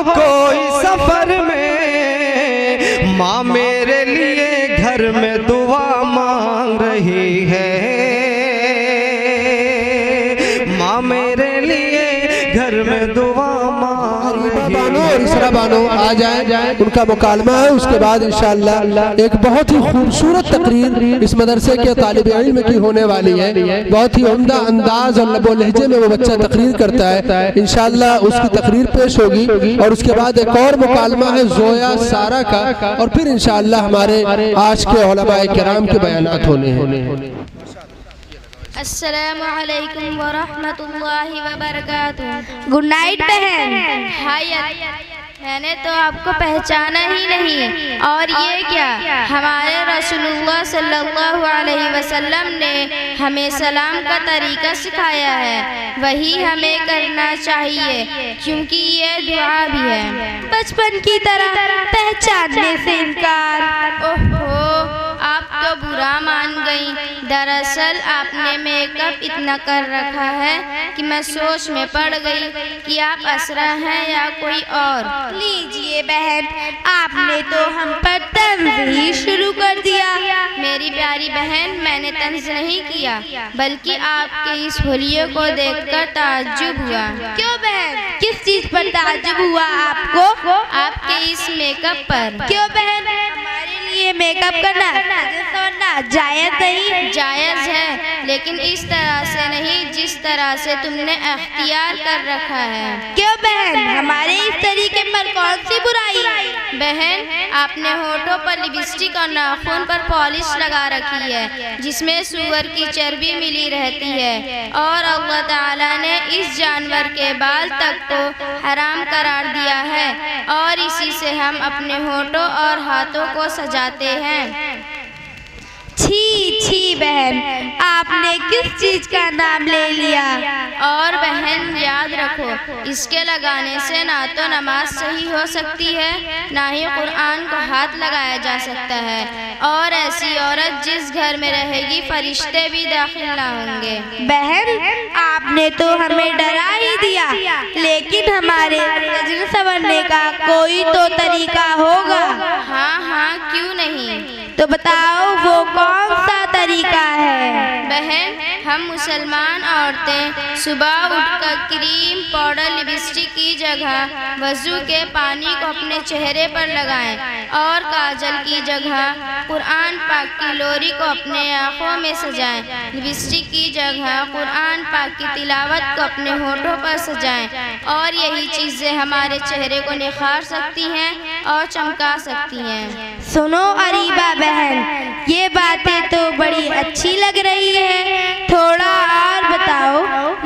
کوئی سفر میں، ماں میرے لیے گھر میں دعا مانگ رہی ہے، ماں میرے لیے گھر میں دعا مانگ رہی ہے۔ بانو اور اسرا بانو آ جائیں، ان کا مکالمہ ہے، اس کے بعد انشاءاللہ ایک بہت ہی خوبصورت تقریر اس مدرسے کے طالب علم کی ہونے والی ہے۔ بہت ہی عمدہ انداز اور لب و لہجے میں وہ بچہ تقریر کرتا ہے، انشاءاللہ اس کی تقریر پیش ہوگی، اور اس کے بعد ایک اور مکالمہ ہے زویا سارہ کا، اور پھر انشاءاللہ ہمارے آج کے علماء کرام کے بیانات ہونے ہیں۔ السلام علیکم ورحمۃ اللہ وبرکاتہ۔ گڈ نائٹ بہن۔ ہائی، میں نے تو آپ کو پہچانا ہی نہیں، اور یہ کیا، ہمارے رسول اللہ صلی اللہ علیہ وسلم نے ہمیں سلام کا طریقہ سکھایا ہے، وہی ہمیں کرنا چاہیے، کیونکہ یہ دعا بھی ہے۔ بچپن کی طرح پہچاننے سے انکار، اوہو آپ تو برا مان گئیں، دراصل آپ نے میک اپ اتنا کر رکھا ہے کہ میں سوچ میں پڑ گئی کہ آپ اسرا ہیں یا کوئی اور۔ لیجئے بہن، آپ نے تو ہم پر طنز ہی شروع کر دیا۔ میری پیاری بہن، میں نے طنز نہیں کیا، بلکہ آپ کے اس حلیے کو دیکھ کر تعجب ہوا۔ کیوں بہن، کس چیز پر تعجب ہوا آپ کو؟ آپ کے اس میک اپ پر۔ کیوں بہن، ہمارے لیے میک اپ کرنا جائز نہیں؟ جائز ہے، لیکن اس طرح سے نہیں جس طرح سے تم نے اختیار کر رکھا ہے۔ کیوں بہن، ہمارے اس طریقے پر کون سی برائی؟ بہن، آپ نے ہونٹوں پر لپسٹک اور ناخن پر پالش لگا رکھی ہے، جس میں سور کی چربی ملی رہتی ہے، اور اللہ تعالیٰ نے اس جانور کے بال تک کو حرام قرار دیا ہے، اور اسی سے ہم اپنے ہونٹوں اور ہاتھوں کو سجاتے ہیں۔ چھی چھی بہن، آپ نے کس چیز کا نام لے لیا؟ اور بہن یاد رکھو، اس کے لگانے سے نہ تو نماز صحیح ہو سکتی ہے، نہ ہی قرآن کو ہاتھ لگایا جا سکتا ہے، اور ایسی عورت جس گھر میں رہے گی فرشتے بھی داخل نہ ہوں گے۔ بہن، آپ نے تو ہمیں ڈرا ہی دیا، لیکن ہمارے سجن سنورنے کا کوئی تو طریقہ ہوگا۔ ہاں ہاں، کیوں نہیں، تو بتاؤ وہ کون سا طریقہ ہے؟ بہن، ہم مسلمان عورتیں صبح اٹھ کر کریم، پاؤڈر، لپسٹک کی جگہ وضو کے پانی کو اپنے چہرے پر لگائیں، اور کاجل کی جگہ قرآن پاک کی لوری کو اپنے آنکھوں میں سجائیں، لپسٹک کی جگہ قرآن پاک کی تلاوت کو اپنے ہونٹوں پر سجائیں، اور یہی چیزیں ہمارے چہرے کو نکھار سکتی ہیں اور چمکا سکتی ہیں۔ سنو اریبہ بہن، یہ باتیں تو بڑی اچھی لگ رہی ہے، تھوڑا اور بتاؤ،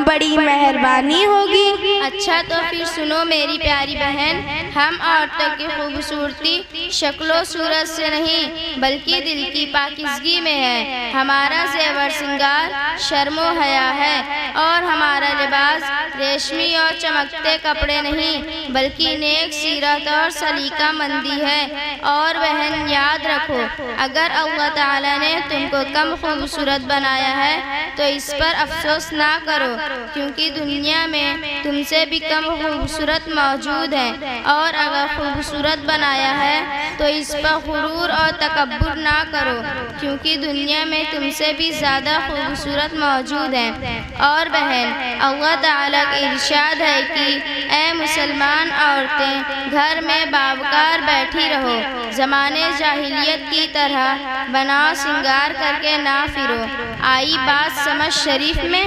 بڑی مہربانی ہوگی۔ اچھا تو پھر سنو میری پیاری بہن، ہم عورتوں کی خوبصورتی شکل و صورت سے نہیں بلکہ دل کی پاکیزگی میں ہے۔ ہمارا زیور سنگار شرم و حیا ہے، اور ہمارا لباس ریشمی اور چمکتے کپڑے نہیں بلکہ نیک سیرت اور سلیقہ مندی ہے۔ اور بہن یاد رکھو، اگر اللہ تعالیٰ نے تم کو کم خوبصورت بنایا ہے تو اس پر افسوس نہ کرو، کیونکہ دنیا میں تم سے بھی کم خوبصورت موجود ہیں، اور اگر خوبصورت بنایا ہے تو اس پر غرور اور تکبر نہ کرو، کیونکہ دنیا میں تم سے بھی زیادہ خوبصورت موجود ہیں۔ اور بہن، اللہ تعالیٰ کا ارشاد ہے کہ اے مسلمان عورتیں گھر میں باوقار بیٹھی رہو، زمانے جاہلیت کی طرح بناؤ سنگار کر کے نہ پھرو۔ آئی بات سمجھ شریف میں؟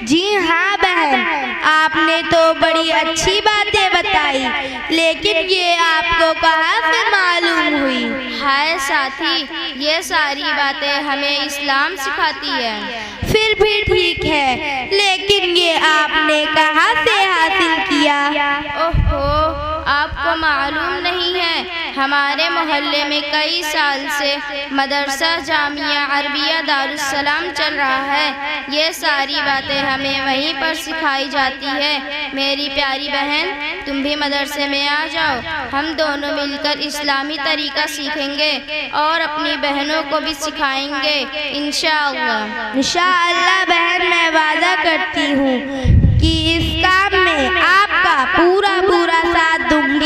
جی ہاں بہن، آپ نے تو بڑی اچھی باتیں بتائی، لیکن یہ آپ کو کہاں سے معلوم ہوئی؟ ہائے ساتھی، یہ ساری باتیں ہمیں اسلام سکھاتی ہے۔ پھر بھی ٹھیک ہے، لیکن یہ آپ نے کہاں سے حاصل کیا؟ اوہو، آپ کو معلوم نہیں ہے، ہمارے محلے میں کئی سال سے مدرسہ جامعہ عربیہ دارالسلام چل رہا ہے، یہ ساری باتیں ہمیں وہیں پر سکھائی جاتی ہے۔ میری پیاری بہن، تم بھی مدرسے میں آ جاؤ، ہم دونوں مل کر اسلامی طریقہ سیکھیں گے اور اپنی بہنوں کو بھی سکھائیں گے انشاءاللہ۔ انشاءاللہ بہن، میں وعدہ کرتی ہوں کہ اس کام میں آپ کا پورا ساتھ دوں گی۔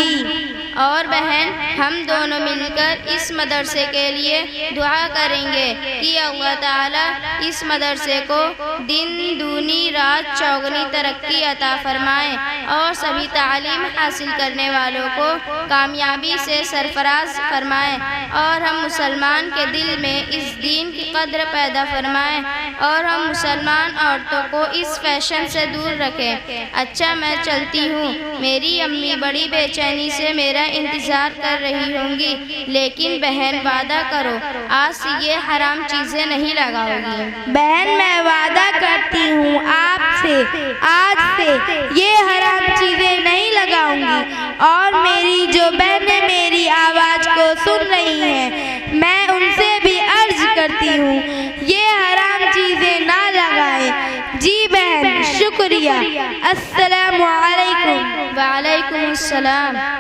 ہم دونوں مل کر اس مدرسے کے لیے دعا کریں گے کہ اللہ تعالیٰ اس مدرسے کو دن دونی رات چوگنی ترقی عطا فرمائے اور سبھی تعلیم حاصل کرنے والوں کو کامیابی سے سرفراز فرمائے اور ہم مسلمان کے دل میں اس دین کی قدر پیدا فرمائے اور ہم مسلمان عورتوں کو اس فیشن سے دور رکھیں۔ اچھا میں چلتی ہوں، میری امی بڑی بے چینی سے میرا انتظار کر رہی ہوں گی، لیکن بہن وعدہ کرو آج سے یہ حرام چیزیں نہیں لگاؤ گی۔ بہن میں وعدہ کرتی ہوں آپ سے آج سے یہ حرام چیزیں نہیں لگاؤں گی، اور میری جو بہنیں میری آواز کو سن رہی ہیں میں ان سے بھی عرض کرتی ہوں یہ حرام چیزیں نہ لگائیں۔ جی بہن شکریہ، السلام علیکم۔ وعلیکم السلام۔